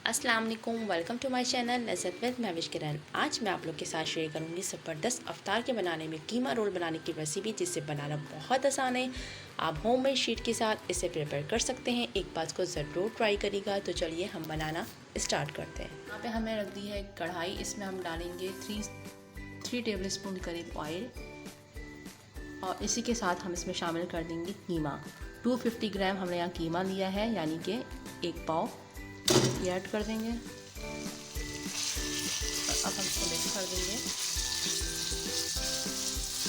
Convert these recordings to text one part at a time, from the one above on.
अस्सलाम वालेकुम, welcome to my channel Lazzat with Mahwish Kiran. आज मैं आप लोग के साथ शेयर करूंगी ज़बरदस्त अफ्तार के बनाने में कीमा रोल बनाने की रेसिपी, जिससे बनाना बहुत आसान है। आप होममेड शीट के साथ इसे प्रिपेयर कर सकते हैं। एक बात को ज़रूर ट्राई करिएगा। तो चलिए हम बनाना स्टार्ट करते हैं। यहाँ पे हमने रख दी है कढ़ाई, इसमें हम डालेंगे थ्री टेबल स्पून करीब ऑयल, और इसी के साथ हम इसमें शामिल कर देंगे कीमा। 250 ग्राम हमने यहाँ कीमा लिया है, यानी कि एक पाव ये ऐड कर देंगे। अब हम इसको मिक्स कर देंगे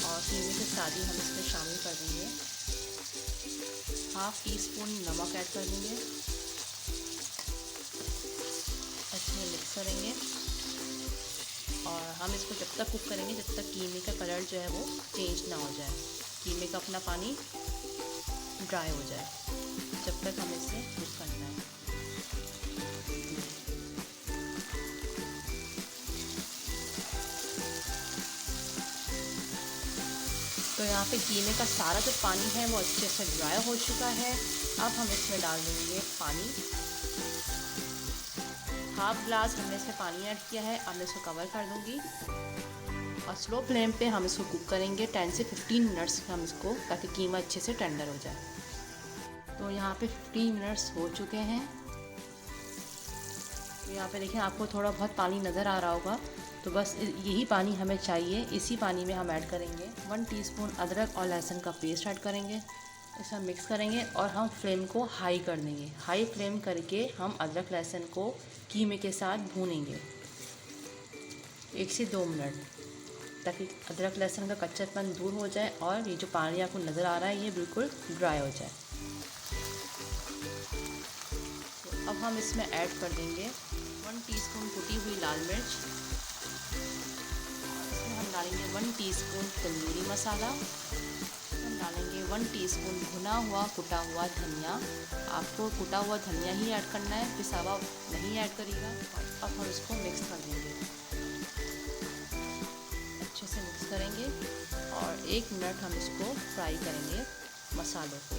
और कीमे के साथ ही हम इसमें शामिल कर देंगे हाफ टी स्पून नमक ऐड कर देंगे। अच्छे मिक्स करेंगे और हम इसको जब तक कुक करेंगे जब तक कीमे का कलर जो है वो चेंज ना हो जाए, कीमे का अपना पानी ड्राई हो जाए, जब तक हमें इसे कुक करना है। तो यहाँ पे कीमे का सारा जो पानी है वो अच्छे से ड्राई हो चुका है। अब हम इसमें डाल देंगे पानी, हाफ ग्लास हमने इसमें पानी ऐड किया है। अब मैं इसको कवर कर दूँगी और स्लो फ्लेम पे हम इसको कुक करेंगे 10 से 15 मिनट्स हम इसको, ताकि कीमा अच्छे से टेंडर हो जाए। तो यहाँ पे 15 मिनट्स हो चुके हैं। तो यहाँ पे देखें, आपको थोड़ा बहुत पानी नज़र आ रहा होगा, तो बस यही पानी हमें चाहिए। इसी पानी में हम ऐड करेंगे 1 टीस्पून अदरक और लहसुन का पेस्ट ऐड करेंगे। इसे हम मिक्स करेंगे और हम फ्लेम को हाई कर देंगे। हाई फ्लेम करके हम अदरक लहसुन को कीमे के साथ भूनेंगे 1 से 2 मिनट, ताकि अदरक लहसुन का कच्चापन दूर हो जाए और ये जो पानी आपको नज़र आ रहा है ये बिल्कुल ड्राई हो जाए। तो अब हम इसमें ऐड कर देंगे 1 टीस्पून कुटी हुई लाल मिर्च, हम डालेंगे 1 टीस्पून तंदूरी मसाला, हम डालेंगे 1 टीस्पून भुना हुआ कुटा हुआ धनिया। आपको कुटा हुआ धनिया ही ऐड करना है, पिसा हुआ नहीं ऐड करिएगा। अब हम इसको मिक्स कर देंगे, अच्छे से मिक्स करेंगे और 1 मिनट हम इसको फ्राई करेंगे मसालों को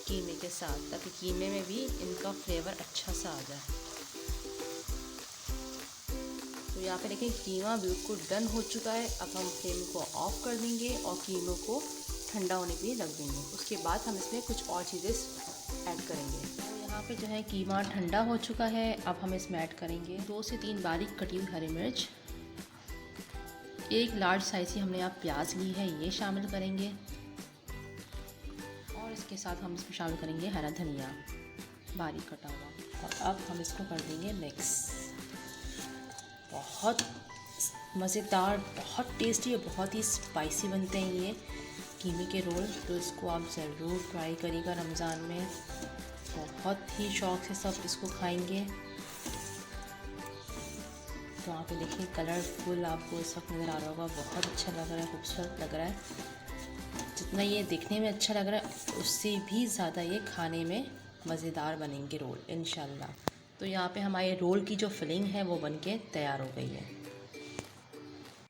कीमे के साथ, ताकि कीमे में भी इनका फ्लेवर अच्छा सा आ जाए। तो यहाँ पे देखिए कीमा बिल्कुल डन हो चुका है। अब हम फ्लेम को ऑफ कर देंगे और कीमे को ठंडा होने के लिए रख देंगे। उसके बाद हम इसमें कुछ और चीज़ें ऐड करेंगे। तो यहाँ पे जो है कीमा ठंडा हो चुका है। अब हम इसमें ऐड करेंगे 2 से 3 बारीक कटी हुई हरी मिर्च, एक लार्ज साइज की हमने यहाँ प्याज ली है, ये शामिल करेंगे और इसके साथ हम इसमें शामिल करेंगे हरा धनिया बारीक कटा हुआ। और अब हम इसको कर देंगे मिक्स। बहुत मज़ेदार, बहुत टेस्टी और बहुत ही स्पाइसी बनते हैं ये कीमे के रोल। तो इसको आप ज़रूर ट्राई करिएगा रमज़ान में, बहुत ही शौक़ से सब इसको खाएंगे। तो आप देखिए कलरफुल आपको इस वक्त नज़र आ रहा होगा, बहुत अच्छा लग रहा है, खूबसूरत लग रहा है। जितना ये दिखने में अच्छा लग रहा है उससे भी ज़्यादा ये खाने में मज़ेदार बनेंगे रोल इंशाल्लाह। तो यहाँ पे हमारे रोल की जो फिलिंग है वो बनके तैयार हो गई है।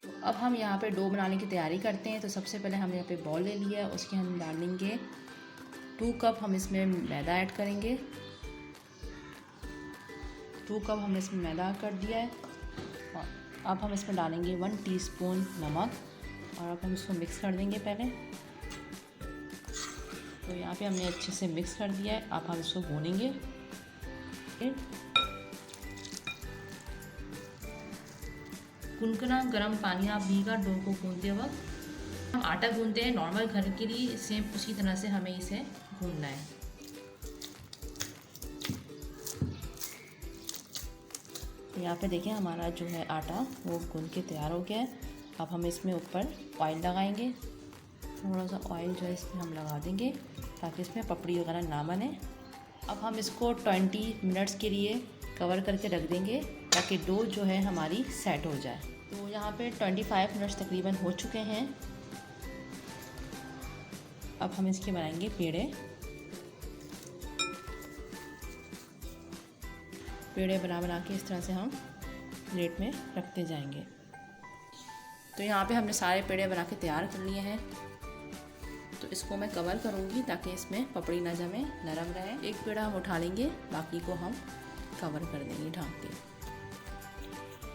तो अब हम यहाँ पे डो बनाने की तैयारी करते हैं। तो सबसे पहले हमने यहाँ पे बॉल ले लिया है, उसके हम डालेंगे 2 कप हम इसमें मैदा ऐड करेंगे। 2 कप हमने इसमें मैदा कर दिया है और अब हम इसमें डालेंगे 1 टीस्पून नमक और अब हम इसको मिक्स कर देंगे पहले। तो यहाँ पे हमने अच्छे से मिक्स कर दिया है। अब हम इसको भूनेंगे। गुनगुना गर्म पानी आप भीगा डो को गूंदते वक्त, हम आटा गूंदते हैं नॉर्मल घर के लिए, सेम उसी तरह से हमें इसे गूंदना है। तो यहाँ पे देखिए हमारा जो है आटा वो गूंद के तैयार हो गया है। अब हम इसमें ऊपर ऑयल लगाएंगे, थोड़ा सा ऑयल जो है इसमें हम लगा देंगे ताकि इसमें पपड़ी वगैरह ना बने। अब हम इसको 20 मिनट्स के लिए कवर करके रख देंगे ताकि डो जो है हमारी सेट हो जाए। तो यहाँ पे 25 मिनट्स तकरीबन हो चुके हैं। अब हम इसके बनाएंगे पेड़े। पेड़े बना के इस तरह से हम प्लेट में रखते जाएंगे। तो यहाँ पे हमने सारे पेड़े बना के तैयार कर लिए हैं। तो इसको मैं कवर करूँगी ताकि इसमें पपड़ी ना जमे, नरम रहे। एक पेड़ा हम उठा लेंगे, बाकी को हम कवर कर देंगे ढक के।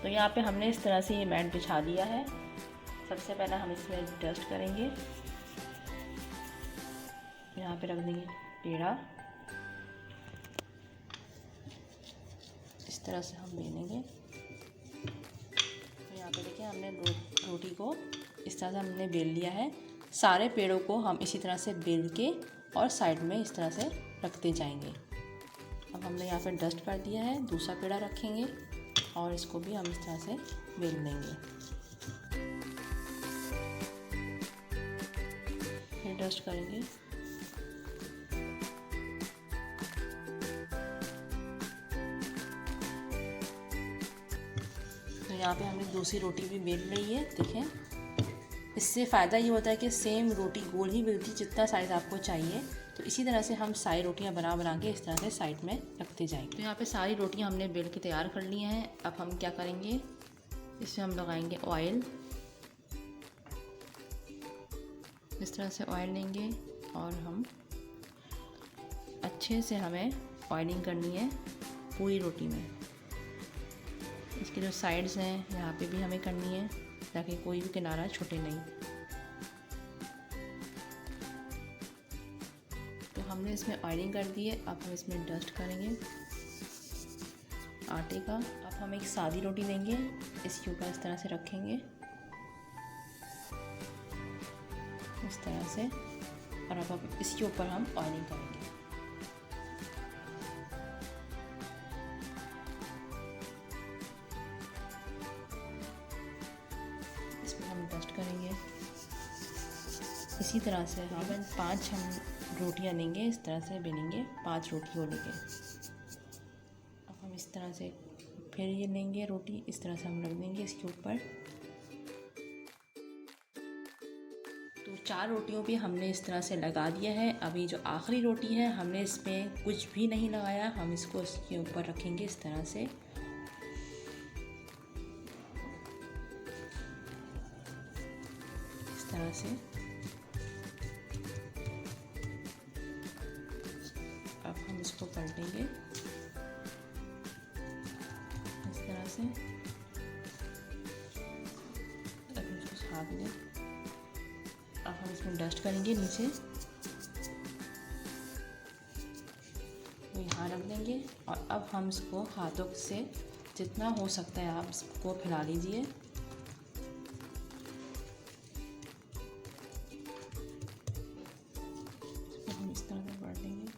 तो यहाँ पे हमने इस तरह से ये मैट बिछा दिया है। सबसे पहले हम इसमें डस्ट करेंगे। यहाँ पे रख देंगे पेड़ा, इस तरह से हम बेलेंगे। तो यहाँ पे देखिए हमने रोटी को इस तरह से हमने बेल लिया है। सारे पेड़ों को हम इसी तरह से बेल के और साइड में इस तरह से रखते जाएंगे। अब हमने यहाँ पे डस्ट कर दिया है, दूसरा पेड़ा रखेंगे और इसको भी हम इस तरह से बेल देंगे। फिर डस्ट करेंगे। तो यहाँ पे हमने दूसरी रोटी भी बेल रही है। देखें, इससे फ़ायदा ये होता है कि सेम रोटी गोल ही मिलती जितना साइज़ आपको चाहिए। तो इसी तरह से हम सारी रोटियां बना के इस तरह से साइड में रखते जाएंगे। तो यहाँ पे सारी रोटियां हमने बेल के तैयार कर ली हैं। अब हम क्या करेंगे, इसमें हम लगाएंगे ऑयल। इस तरह से ऑयल लेंगे और हम अच्छे से हमें ऑयलिंग करनी है पूरी रोटी में। इसके जो साइड्स हैं यहाँ पे भी हमें करनी है ताकि कोई भी किनारा छूटे नहीं। तो हमने इसमें ऑयलिंग कर दी है। अब हम इसमें डस्ट करेंगे आटे का। अब हम एक सादी रोटी लेंगे, इसके ऊपर इस तरह से रखेंगे इस तरह से, और अब इसके ऊपर हम ऑयलिंग करेंगे। इसमें हम डस्ट करेंगे इसी तरह से। तकरीबन 5 हम रोटियां लेंगे, इस तरह से बेलेंगे 5 रोटी होने के। अब हम इस तरह से फिर ये लेंगे रोटी, इस तरह से हम रख देंगे इसके ऊपर। तो 4 रोटियों पे हमने इस तरह से लगा दिया है। अभी जो आखिरी रोटी है हमने इसमें कुछ भी नहीं लगाया, हम इसको इसके ऊपर रखेंगे इस तरह से। इस तरह से अब हम इसको पलटेंगे इस तरह से। अब इसको हाथ में, अब हम इसमें डस्ट करेंगे नीचे, तो यहाँ रख देंगे। और अब हम इसको हाथों से जितना हो सकता है आप इसको फैला लीजिए। हम इस तरह से पलट देंगे।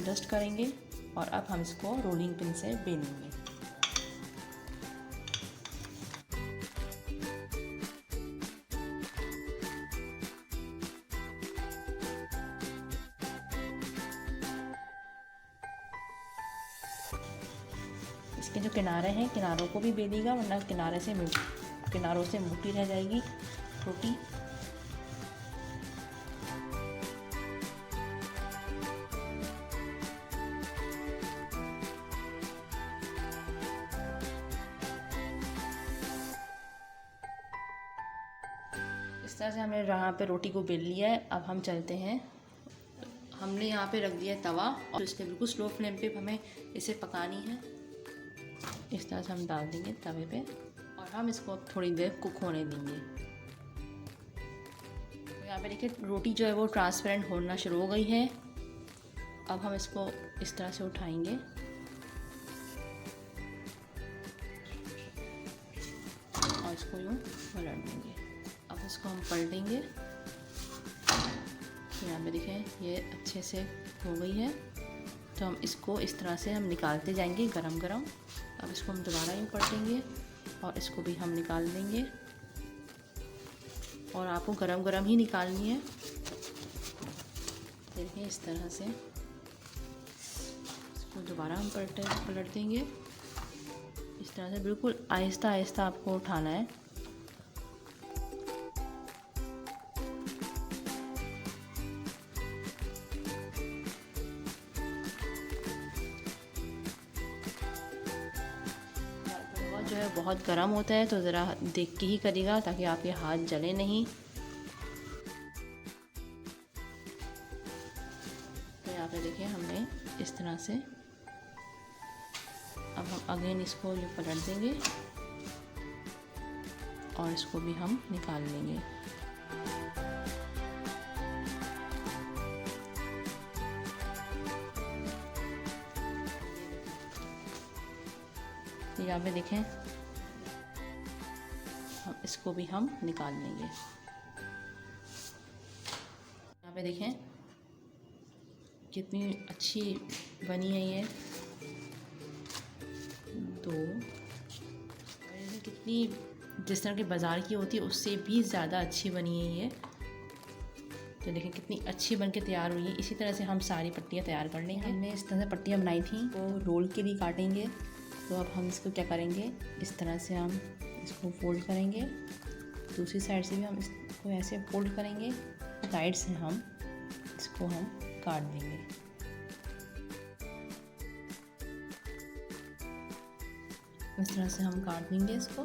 डस्ट करेंगे और अब हम इसको रोलिंग पिन से बेलेंगे। इसके जो किनारे हैं, किनारों को भी बेलिएगा, वरना किनारों से मोटी रह जाएगी रोटी। इस तरह से हमने यहाँ पे रोटी को बेल लिया है। अब हम चलते हैं, हमने यहाँ पे रख दिया है तवा और इसके बिल्कुल स्लो फ्लेम पे हमें इसे पकानी है। इस तरह से हम डाल देंगे तवे पे और हम इसको थोड़ी देर कुक होने देंगे। तो यहाँ पे देखिए रोटी जो है वो ट्रांसपेरेंट होना शुरू हो गई है। अब हम इसको इस तरह से उठाएंगे और इसको यूँ पलट देंगे। अब इसको हम पलटेंगे। यहाँ पे देखें ये अच्छे से हो गई है। तो हम इसको इस तरह से हम निकालते जाएंगे गरम गरम। अब इसको हम दोबारा यूँ पलटेंगे और इसको भी हम निकाल देंगे। और आपको गरम गरम ही निकालनी है। देखिए इस तरह से इसको दोबारा हम पलट देंगे। इस तरह से बिल्कुल आहिस्ता आहिस्ता आपको उठाना है। जो है बहुत गर्म होता है, तो ज़रा देख के ही करिएगा ताकि आपके हाथ जले नहीं। यहाँ पे देखिए हमने इस तरह से, अब हम अगेन इसको ये पलट देंगे और इसको भी हम निकाल लेंगे। यहाँ पे देखें, हम इसको भी हम निकाल लेंगे। यहाँ पे देखें कितनी अच्छी बनी है ये कितनी जिस तरह की बाज़ार की होती है उससे भी ज़्यादा अच्छी बनी है ये। तो देखें कितनी अच्छी बन के तैयार हुई है। इसी तरह से हम सारी पट्टियाँ तैयार कर लेंगे। हमने इस तरह से पट्टियाँ बनाई थी, तो रोल के लिए काटेंगे। तो अब हम इसको क्या करेंगे, इस तरह से हम इसको फोल्ड करेंगे, दूसरी साइड से भी हम इसको ऐसे फोल्ड करेंगे, साइड से हम इसको हम काट देंगे। इस तरह से हम काट देंगे इसको,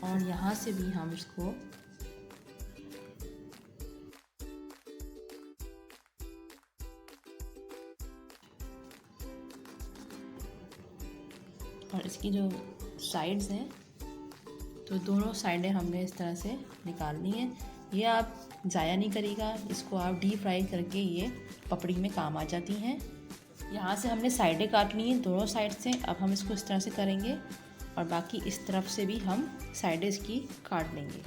और यहाँ से भी हम इसको और इसकी जो साइड्स हैं, तो दोनों साइडें हमने इस तरह से निकालनी है। ये आप ज़ाया नहीं करेगा, इसको आप डीप फ्राई करके ये पपड़ी में काम आ जाती हैं। यहाँ से हमने साइडें काटनी है दोनों साइड से। अब हम इसको इस तरह से करेंगे और बाकी इस तरफ से भी हम साइडें इसकी काट लेंगे।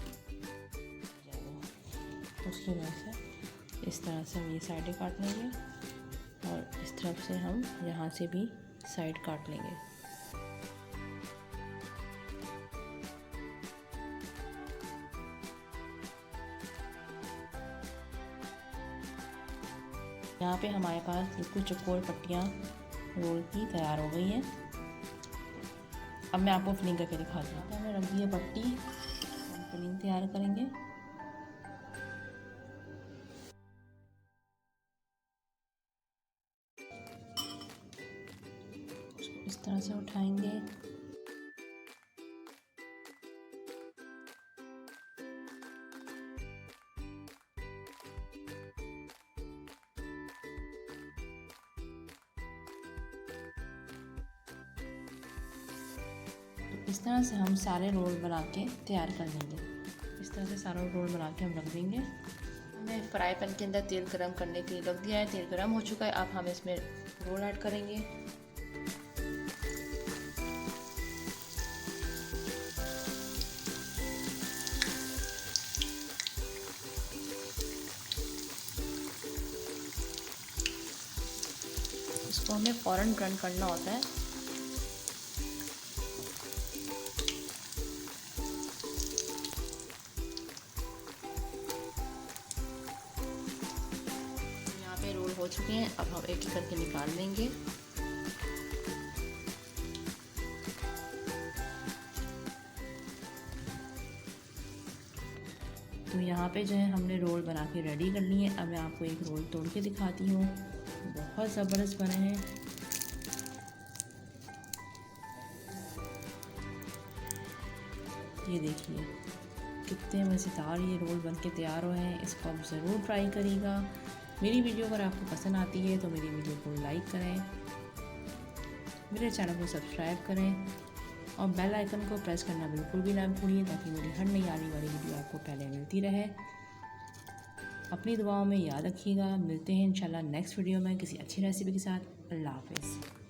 उसकी वजह से इस तरह से हम ये साइडें काट लेंगे और इस तरफ से हम यहाँ से भी साइड काट लेंगे। यहाँ पे हमारे पास बिल्कुल चौकोर पट्टियाँ रोल की तैयार हो गई हैं। अब मैं आपको फिलिंग करके दिखाती हूँ। तो हमें रख दी है पट्टी, हम फिलिंग तैयार करेंगे। उसको इस तरह से उठाएंगे, इस तरह से हम सारे रोल बना के तैयार कर लेंगे। इस तरह से सारा रोल बना के हम रख देंगे। हमने फ्राई पैन के अंदर तेल गरम करने के लिए रख दिया है। तेल गरम हो चुका है। अब हम इसमें रोल ऐड करेंगे। इसको हमें फ़ौरन टर्न करना होता है। रोल हो चुके हैं, अब हम एक एक करके निकाल लेंगे। तो यहाँ पे जो है हमने रोल बना के रेडी कर लिए। अब मैं आपको एक रोल तोड़ के दिखाती हूँ। बहुत ज़बरदस्त बने हैं। ये देखिए कितने मज़ेदार ये रोल बन के तैयार हुए हैं। इसको आप ज़रूर ट्राई करिएगा। मेरी वीडियो अगर आपको पसंद आती है तो मेरी वीडियो को लाइक करें, मेरे चैनल को सब्सक्राइब करें और बेल आइकन को प्रेस करना बिल्कुल भी ना भूलिए, ताकि मेरी हर नई आने वाली वीडियो आपको पहले मिलती रहे। अपनी दुआओं में याद रखिएगा। मिलते हैं इंशाल्लाह नेक्स्ट वीडियो में किसी अच्छी रेसिपी के साथ। अल्लाह हाफ़िज़।